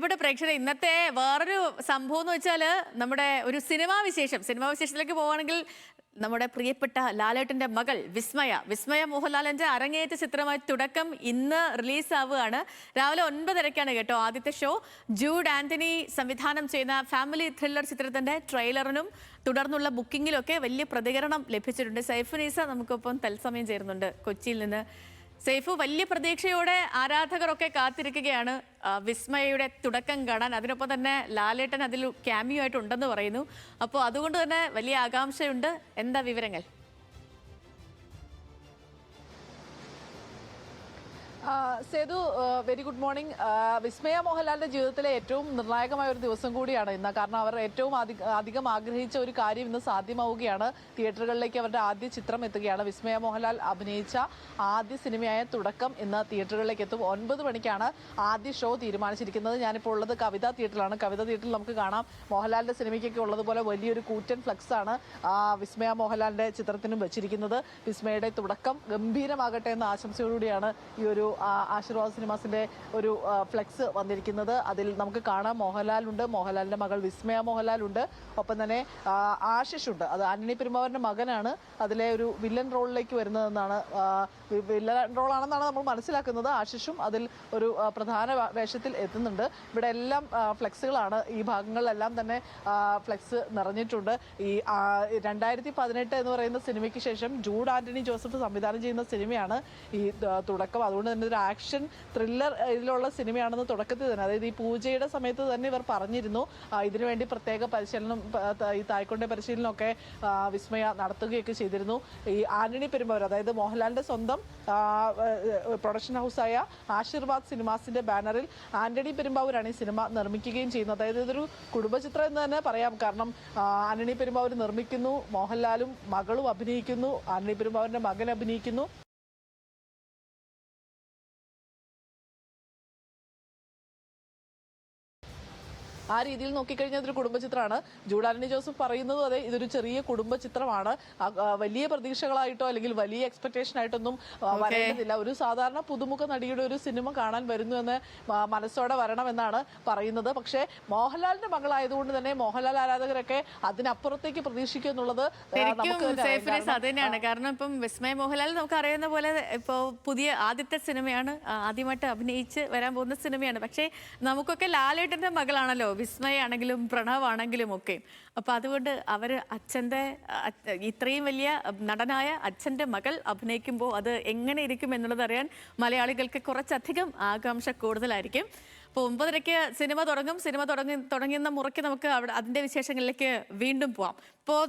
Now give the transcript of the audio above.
ഇവിടെ പ്രേക്ഷകർ ഇന്നത്തെ വേറൊരു സംഭവം എന്ന് വെച്ചാൽ നമ്മുടെ ഒരു സിനിമാ വിശേഷത്തിലേക്ക് പോവുകയാണെങ്കിൽ നമ്മുടെ പ്രിയപ്പെട്ട ലാലേട്ടന്റെ മകൾ വിസ്മയ മോഹൻലാലിന്റെ അരങ്ങേറ്റ ചിത്രമായി തുടക്കം ഇന്ന് റിലീസ് ആവുകയാണ്. രാവിലെ 9:30 കേട്ടോ ആദ്യത്തെ ഷോ. ജൂഡ് ആന്റണി സംവിധാനം ചെയ്യുന്ന ഫാമിലി ത്രില്ലർ ചിത്രത്തിന്റെ ട്രെയിലറിനും തുടർന്നുള്ള ബുക്കിങ്ങിലൊക്കെ വലിയ പ്രതികരണം ലഭിച്ചിട്ടുണ്ട്. സൈഫുനീസ നമുക്കൊപ്പം തത്സമയം ചേരുന്നുണ്ട് കൊച്ചിയിൽ നിന്ന്. സൈഫു, വലിയ പ്രതീക്ഷയോടെ ആരാധകരൊക്കെ കാത്തിരിക്കുകയാണ് വിസ്മയയുടെ തുടക്കം കാണാൻ. അതിനൊപ്പം തന്നെ ലാലേട്ടൻ അതിൽ ക്യാമിയോ ആയിട്ടുണ്ടെന്ന് പറയുന്നു. അപ്പോൾ അതുകൊണ്ട് തന്നെ വലിയ ആകാംക്ഷയുണ്ട്. എന്താ വിവരങ്ങൾ? Sethu, very good morning. Vismaya മോഹൻലാലിന്റെ ജീവിതത്തിലെ ഏറ്റവും നിർണായകമായ ഒരു ദിവസം കൂടിയാണ് ഇന്ന്. കാരണം അവർ ഏറ്റവും അധികം ആഗ്രഹിച്ച ഒരു കാര്യം ഇന്ന് സാധ്യമാവുകയാണ്. തിയേറ്ററുകളിലേക്ക് അവരുടെ ആദ്യ ചിത്രം എത്തുകയാണ്. വിസ്മയ മോഹൻലാൽ അഭിനയിച്ച ആദ്യ സിനിമയായ തുടക്കം ഇന്ന് തിയേറ്ററുകളിലേക്ക് എത്തും. 9 മണിക്കാണ് ആദ്യ ഷോ തീരുമാനിച്ചിരിക്കുന്നത്. ഞാനിപ്പോൾ ഉള്ളത് കവിത തിയേറ്ററിലാണ്. കവിത തിയേറ്ററിൽ നമുക്ക് കാണാം മോഹൻലാലിന്റെ സിനിമയ്ക്കൊക്കെ ഉള്ളതുപോലെ വലിയൊരു കൂറ്റൻ ഫ്ലക്സ് ആണ് വിസ്മയ മോഹൻലാലിന്റെ ചിത്രത്തിനും വെച്ചിരിക്കുന്നത്. വിസ്മയുടെ തുടക്കം ഗംഭീരമാകട്ടെ എന്ന ആശംസയോടുകൂടിയാണ് ഈ ഒരു ആശീർവാദ് സിനിമാസിന്റെ ഒരു ഫ്ലെക്സ് വന്നിരിക്കുന്നത്. അതിൽ നമുക്ക് കാണാം മോഹൻലാലുണ്ട്, മോഹൻലാലിന്റെ മകൾ വിസ്മയ മോഹൻലാലുണ്ട്, ഒപ്പം തന്നെ ആശിഷ് ഉണ്ട്. അത് ആന്റണി പെരുമ്പാവൂരിന്റെ മകനാണ് അതിലെ ഒരു വില്ലൻ റോളിലേക്ക് വരുന്നതെന്നാണ്, വില്ലൻ റോളാണെന്നാണ് നമ്മൾ മനസ്സിലാക്കുന്നത്. ആശിഷും അതിൽ ഒരു പ്രധാന വേഷത്തിൽ എത്തുന്നുണ്ട്. ഇവിടെ എല്ലാം ഫ്ലെക്സുകളാണ്. ഈ ഭാഗങ്ങളിലെല്ലാം തന്നെ ഫ്ലെക്സ് നിറഞ്ഞിട്ടുണ്ട്. ഈ 2018 എന്ന് പറയുന്ന സിനിമയ്ക്ക് ശേഷം ജൂഡ് ആന്റണി ജോസഫ് സംവിധാനം ചെയ്യുന്ന സിനിമയാണ് ഈ തുടക്കം. അതുകൊണ്ട് തന്നെ ഒരു ആക്ഷൻ ത്രില്ലർ ഇതിലുള്ള സിനിമയാണെന്ന് തുടക്കത്തിൽ തന്നെ, അതായത് ഈ പൂജയുടെ സമയത്ത് തന്നെ ഇവർ പറഞ്ഞിരുന്നു. ഇതിനുവേണ്ടി പ്രത്യേക പരിശീലനം, ഈ തായ്ക്കൊണ്ട പരിശീലനമൊക്കെ വിസ്മയ നടത്തുകയൊക്കെ ചെയ്തിരുന്നു. ഈ ആന്റണി പെരുമ്പാവൂർ, അതായത് മോഹൻലാലിന്റെ സ്വന്തം പ്രൊഡക്ഷൻ ഹൗസായ ആശീർവാദ് സിനിമാസിന്റെ ബാനറിൽ ആന്റണി പെരുമ്പാവൂരാണ് ഈ സിനിമ നിർമ്മിക്കുകയും ചെയ്യുന്നത്. അതായത് ഇതൊരു കുടുംബചിത്രം എന്ന് തന്നെ പറയാം. കാരണം ആന്റണി പെരുമ്പാവൂർ നിർമ്മിക്കുന്നു, മോഹൻലാലും മകളും അഭിനയിക്കുന്നു, ആന്റണി പെരുമ്പാവൂരിന്റെ മകൻ അഭിനയിക്കുന്നു. ആ രീതിയിൽ നോക്കിക്കഴിഞ്ഞാൽ ഇതൊരു കുടുംബചിത്രമാണ്. ജൂഡ് ആന്റണി ജോസഫ് പറയുന്നതും അതെ, ഇതൊരു ചെറിയ കുടുംബചിത്രമാണ്. വലിയ പ്രതീക്ഷകളായിട്ടോ അല്ലെങ്കിൽ വലിയ എക്സ്പെക്ടേഷൻ ആയിട്ടൊന്നും വരേണ്ടതില്ല. ഒരു സാധാരണ പുതുമുഖ നടിയുടെ ഒരു സിനിമ കാണാൻ വരുന്നു എന്ന് മനസ്സോടെ വരണമെന്നാണ് പറയുന്നത്. പക്ഷേ മോഹൻലാലിന്റെ മകളായതുകൊണ്ട് തന്നെ മോഹൻലാൽ ആരാധകരൊക്കെ അതിനപ്പുറത്തേക്ക് പ്രതീക്ഷിക്കുക എന്നുള്ളത് തന്നെയാണ്. കാരണം ഇപ്പം വിസ്മയ മോഹൻലാൽ നമുക്ക് അറിയുന്ന പോലെ ഇപ്പോൾ പുതിയ ആദ്യത്തെ സിനിമയാണ്, ആദ്യമായിട്ട് അഭിനയിച്ച് വരാൻ പോകുന്ന സിനിമയാണ്. പക്ഷേ നമുക്കൊക്കെ ലാലേട്ടന്റെ മകളാണല്ലോ വിസ്മയ ആണെങ്കിലും പ്രണവ് ആണെങ്കിലും ഒക്കെ. അപ്പൊ അതുകൊണ്ട് അവർ ഇത്രയും വലിയ നടനായ അച്ഛന്റെ മകൾ അഭിനയിക്കുമ്പോൾ അത് എങ്ങനെ ഇരിക്കും എന്നുള്ളത് അറിയാൻ മലയാളികൾക്ക് കുറച്ചധികം ആകാംക്ഷ കൂടുതലായിരിക്കും. അപ്പോൾ 9:30 സിനിമ തുടങ്ങും. തുടങ്ങുന്ന മുറയ്ക്ക് നമുക്ക് അതിന്റെ വിശേഷങ്ങളിലേക്ക് വീണ്ടും പോവാം. ഇപ്പോൾ